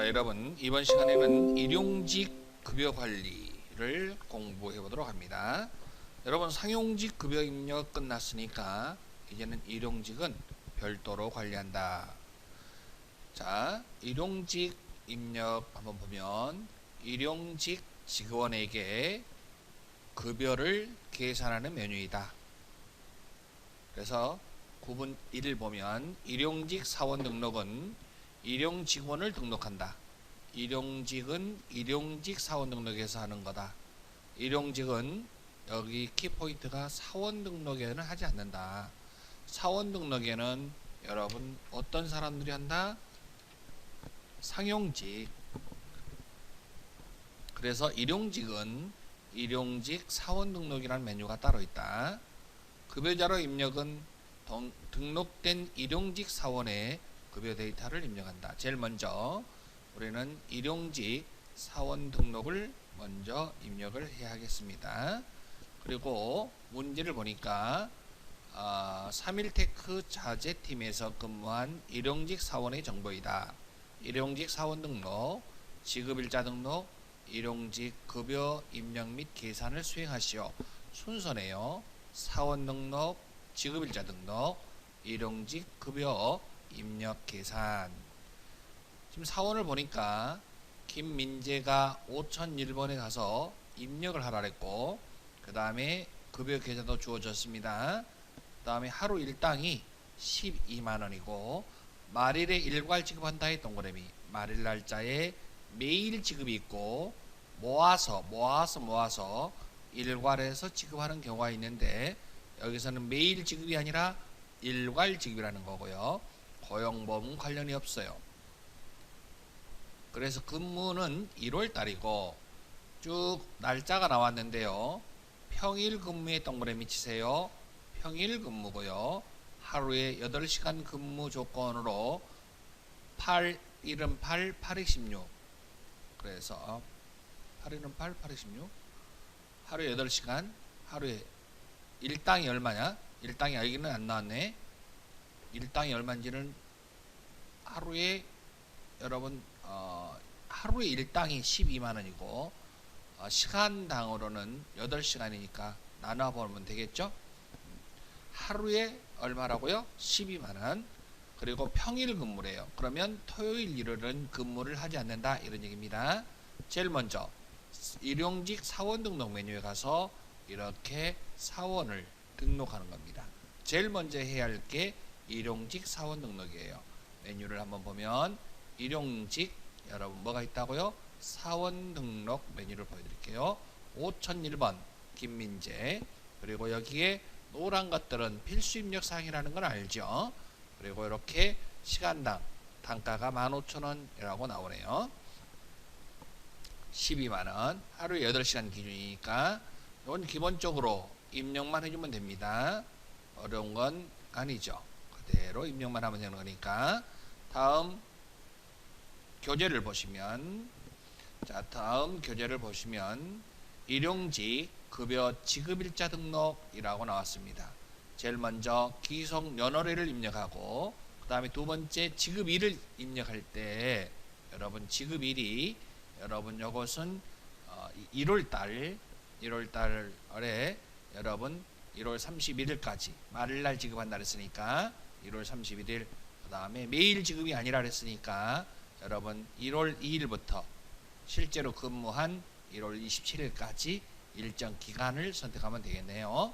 자, 여러분 이번 시간에는 일용직 급여 관리를 공부해 보도록 합니다. 여러분 상용직 급여 입력 끝났으니까 이제는 일용직은 별도로 관리한다. 자, 일용직 입력 한번 보면 일용직 직원에게 급여를 계산하는 메뉴이다. 그래서 구분 1을 보면 일용직 사원 등록은 일용 직원을 등록한다. 일용직은 일용직 사원 등록에서 하는 거다. 일용직은 여기 키포인트가 사원 등록에는 하지 않는다. 사원 등록에는 여러분 어떤 사람들이 한다? 상용직. 그래서 일용직은 일용직 사원 등록이라는 메뉴가 따로 있다. 급여자료 입력은 등록된 일용직 사원의 급여 데이터를 입력한다. 제일 먼저 우리는 일용직 사원 등록을 먼저 입력을 해야 하겠습니다. 그리고 문제를 보니까 3일테크 자재팀에서 근무한 일용직 사원의 정보이다. 일용직 사원 등록, 지급일자 등록, 일용직 급여 입력 및 계산을 수행하시오. 순서네요. 사원 등록, 지급일자 등록, 일용직 급여 입력 계산. 지금 사원을 보니까 김민재가 5001번에 가서 입력을 하라 그랬고, 그 다음에 급여 계좌도 주어졌습니다. 그 다음에 하루 일당이 12만원이고 말일에 일괄 지급한다의 동그라미, 말일 날짜에 매일 지급이 있고 모아서 일괄해서 지급하는 경우가 있는데, 여기서는 매일 지급이 아니라 일괄 지급이라는 거고요. 고용보험 관련이 없어요. 그래서 근무는 1월달이고 쭉 날짜가 나왔는데요. 평일 근무에 동그라미 치세요. 평일 근무고요. 하루에 8시간 근무 조건으로 8일은 8, 8이 16. 그래서 8일은 8, 8이 16. 하루에 8시간, 하루에 일당이 얼마냐? 일당이 여기는 안 나왔네. 일당이 얼마인지는 하루에 여러분 하루에 일당이 12만원이고 시간당으로는 8시간이니까 나눠보면 되겠죠. 하루에 얼마라고요? 12만원. 그리고 평일 근무래요. 그러면 토요일 일요일은 근무를 하지 않는다, 이런 얘기입니다. 제일 먼저 일용직 사원 등록 메뉴에 가서 이렇게 사원을 등록하는 겁니다. 제일 먼저 해야 할 게 일용직 사원 등록이에요. 메뉴를 한번 보면 일용직 여러분 뭐가 있다고요? 사원 등록 메뉴를 보여드릴게요. 5001번 김민재. 그리고 여기에 노란 것들은 필수 입력 사항이라는 건 알죠. 그리고 이렇게 시간당 단가가 15,000원이라고 나오네요. 12만원, 하루에 8시간 기준이니까 이건 기본적으로 입력만 해주면 됩니다. 어려운 건 아니죠. 그대로 입력만 하면 되는 거니까. 다음 교재를 보시면, 다음 교재를 보시면 일용직 급여 지급일자 등록이라고 나왔습니다. 제일 먼저 기속 연월일을 입력하고, 그 다음에 두 번째 지급일을 입력할 때 여러분 지급일이 여러분 요것은 1월달에 여러분 1월 31일까지 말일날 지급한다 그랬으니까 1월 31일, 그 다음에 매일 지급이 아니라 그랬으니까 여러분 1월 2일부터 실제로 근무한 1월 27일까지 일정 기간을 선택하면 되겠네요.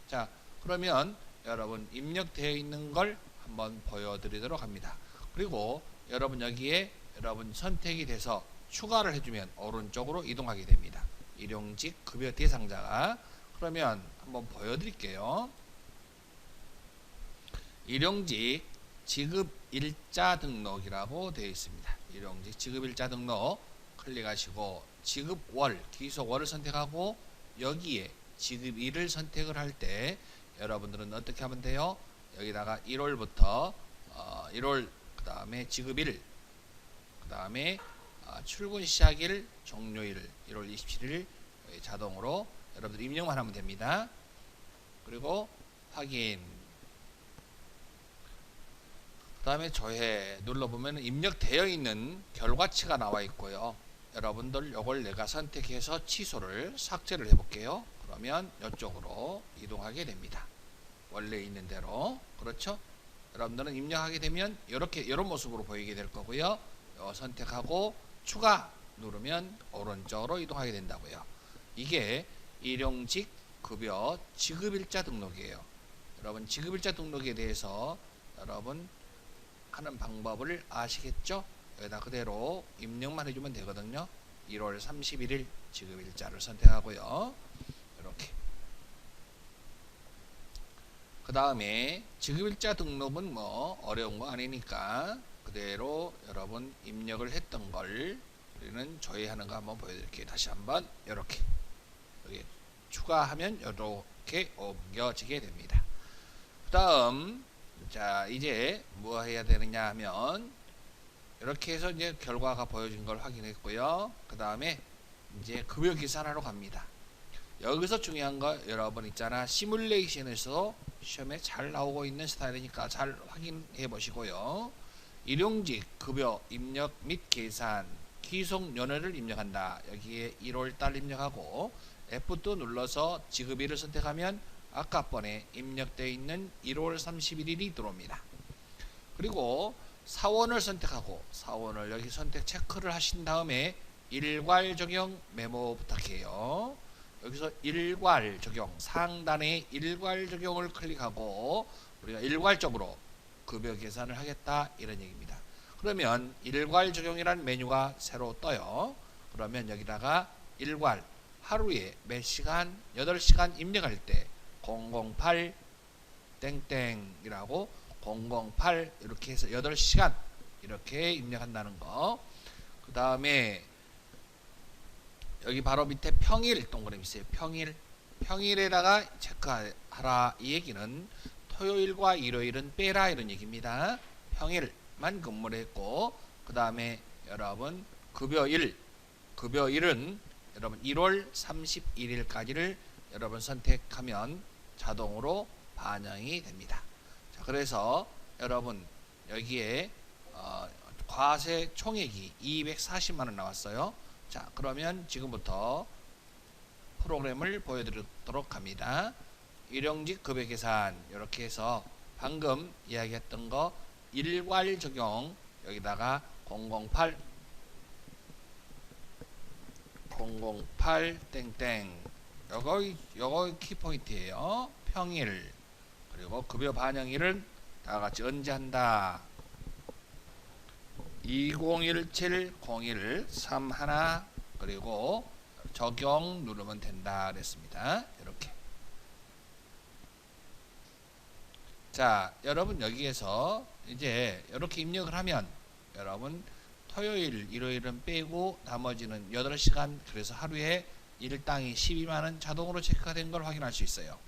자, 그러면 여러분 입력되어 있는 걸 한번 보여드리도록 합니다. 그리고 여러분 여기에 여러분 선택이 돼서 추가를 해주면 오른쪽으로 이동하게 됩니다. 일용직 급여 대상자가. 그러면 한번 보여드릴게요. 일용직 지급일자 등록이라고 되어 있습니다. 일용직 지급일자 등록 클릭하시고 지급월, 기속월을 선택하고 여기에 지급일을 선택을 할 때 여러분들은 어떻게 하면 돼요? 여기다가 1월부터 1월, 그 다음에 지급일, 그 다음에 출근 시작일, 종료일 1월 27일 자동으로 여러분들 입력만 하면 됩니다. 그리고 확인. 다음에 조회 눌러보면 입력되어 있는 결과치가 나와 있고요. 여러분들 요걸 내가 선택해서 취소를 삭제를 해볼게요. 그러면 이쪽으로 이동하게 됩니다. 원래 있는 대로. 그렇죠? 여러분들은 입력하게 되면 이런 모습으로 보이게 될 거고요. 선택하고 추가 누르면 오른쪽으로 이동하게 된다고요. 이게 일용직 급여 지급일자 등록이에요. 여러분 지급일자 등록에 대해서 여러분 하는 방법을 아시겠죠? 여기다 그대로 입력만 해주면 되거든요. 1월 31일 지급일자를 선택하고요. 이렇게. 그 다음에 지급일자 등록은 뭐 어려운 거 아니니까 그대로 여러분 입력을 했던 걸 우리는 조회하는 거 한번 보여드릴게요. 다시 한번 이렇게 여기 추가하면 이렇게 옮겨지게 됩니다. 그 다음 자 이제 뭐 해야 되느냐 하면 이렇게 해서 이제 결과가 보여진 걸 확인했고요. 그 다음에 이제 급여 계산하러 갑니다. 여기서 중요한 거 여러분 있잖아 시뮬레이션에서 시험에 잘 나오고 있는 스타일이니까 잘 확인해 보시고요. 일용직 급여 입력 및 계산 귀속 연회를 입력한다. 여기에 1월달 입력하고 F2 눌러서 지급일을 선택하면 아까 번에 입력되어 있는 1월 31일이 들어옵니다. 그리고 사원을 선택하고 사원을 여기 선택 체크를 하신 다음에 일괄 적용 메모 부탁해요. 여기서 일괄 적용 상단에 일괄 적용을 클릭하고 우리가 일괄적으로 급여 계산을 하겠다 이런 얘기입니다. 그러면 일괄 적용이라는 메뉴가 새로 떠요. 그러면 여기다가 일괄 하루에 몇 시간 8시간 입력할 때 008 땡땡이라고 008 이렇게 해서 8시간 이렇게 입력한다는 거. 그 다음에 여기 바로 밑에 평일 동그라미 있어요. 평일에다가 체크하라 이 얘기는 토요일과 일요일은 빼라 이런 얘기입니다. 평일만 근무를 했고 그 다음에 여러분 급여일은 여러분 1월 31일까지를 여러분 선택하면 자동으로 반영이 됩니다. 자, 그래서 여러분 여기에 과세 총액이 240만원 나왔어요. 자, 그러면 지금부터 프로그램을 보여드리도록 합니다. 일용직 급여 계산 이렇게 해서 방금 이야기했던 거 일괄 적용 여기다가 008 땡땡 요거 키포인트예요. 평일 그리고 급여 반영일은 다같이 언제 한다 2017-01-31 그리고 적용 누르면 된다 그랬습니다. 이렇게. 자 여러분 여기에서 이제 이렇게 입력을 하면 여러분 토요일 일요일은 빼고 나머지는 8시간 그래서 하루에 일당이 12만원 자동으로 체크가 된 걸 확인할 수 있어요.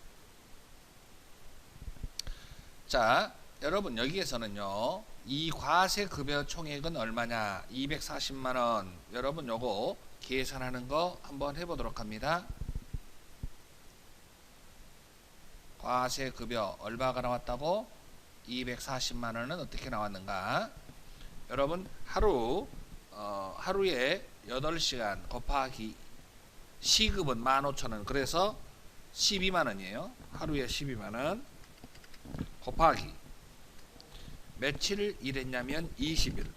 자 여러분 여기에서는요 이 과세 급여 총액은 얼마냐 240만원 여러분 요거 계산하는 거 한번 해보도록 합니다. 과세 급여 얼마가 나왔다고 240만원은 어떻게 나왔는가 여러분 하루에 8시간 곱하기 시급은 15,000원 그래서 12만원이에요. 하루에 12만원 곱하기 며칠 일했냐면 20일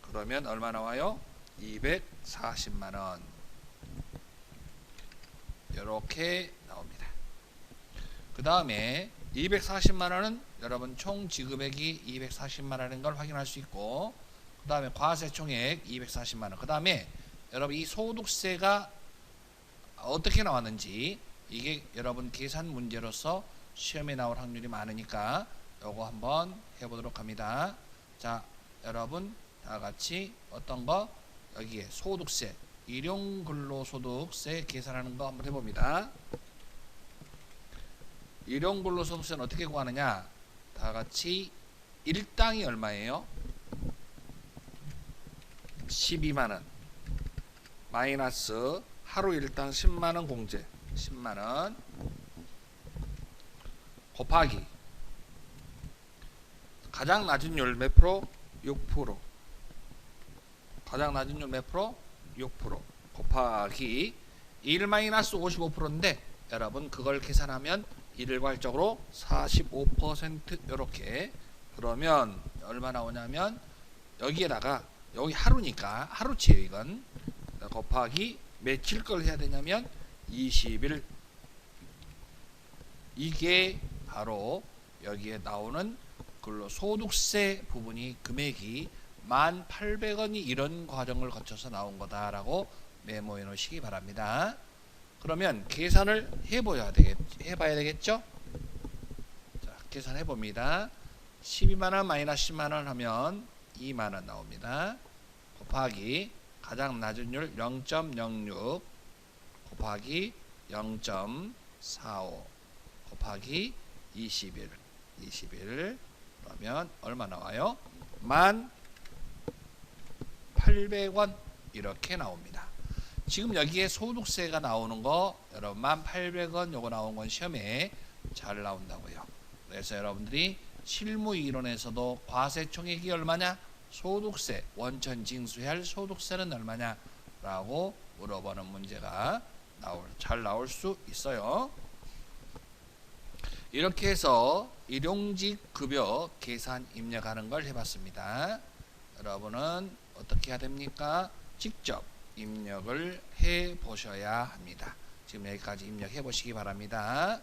그러면 얼마 나와요? 240만원 이렇게 나옵니다. 그 다음에 240만원은 여러분 총 지급액이 240만원인 걸 확인할 수 있고 그 다음에 과세 총액 240만원 그 다음에 여러분 이 소득세가 어떻게 나왔는지 이게 여러분 계산 문제로서 시험에 나올 확률이 많으니까 요거 한번 해보도록 합니다. 자 여러분 다같이 어떤 거 여기에 소득세 일용근로소득세 계산하는 거 한번 해봅니다. 일용근로소득세는 어떻게 구하느냐 다같이 일당이 얼마예요? 12만원 마이너스 하루 일당 10만원 공제 10만원 곱하기 가장 낮은 율 몇 프로? 6%. 가장 낮은 율 몇 프로? 6% 곱하기 1-55%인데 여러분 그걸 계산하면 일괄적으로 45% 이렇게. 그러면 얼마 나오냐면 여기에다가 여기 하루니까 하루치예요 이건. 곱하기 며칠 걸 해야 되냐면 20일. 이게 바로 여기에 나오는 근로소득세 부분이 금액이 1,800원이 이런 과정을 거쳐서 나온 거다라고 메모해 놓으시기 바랍니다. 그러면 계산을 해봐야 되겠죠? 자, 계산해 봅니다. 12만원 마이너스 10만원 하면 2만원 나옵니다. 곱하기 가장 낮은 율 0.06 곱하기 0.45 곱하기 20일 그러면 얼마 나와요? 1,800원 이렇게 나옵니다. 지금 여기에 소득세가 나오는 거 여러분 1,800원 요거 나온 건 시험에 잘 나온다고요. 그래서 여러분들이 실무 이론에서도 과세총액이 얼마냐? 소득세, 원천 징수해야 할 소득세는 얼마냐? 라고 물어보는 문제가 잘 나올 수 있어요. 이렇게 해서 일용직 급여 계산 입력하는 걸 해봤습니다. 여러분은 어떻게 해야 됩니까? 직접 입력을 해 보셔야 합니다. 지금 여기까지 입력해 보시기 바랍니다.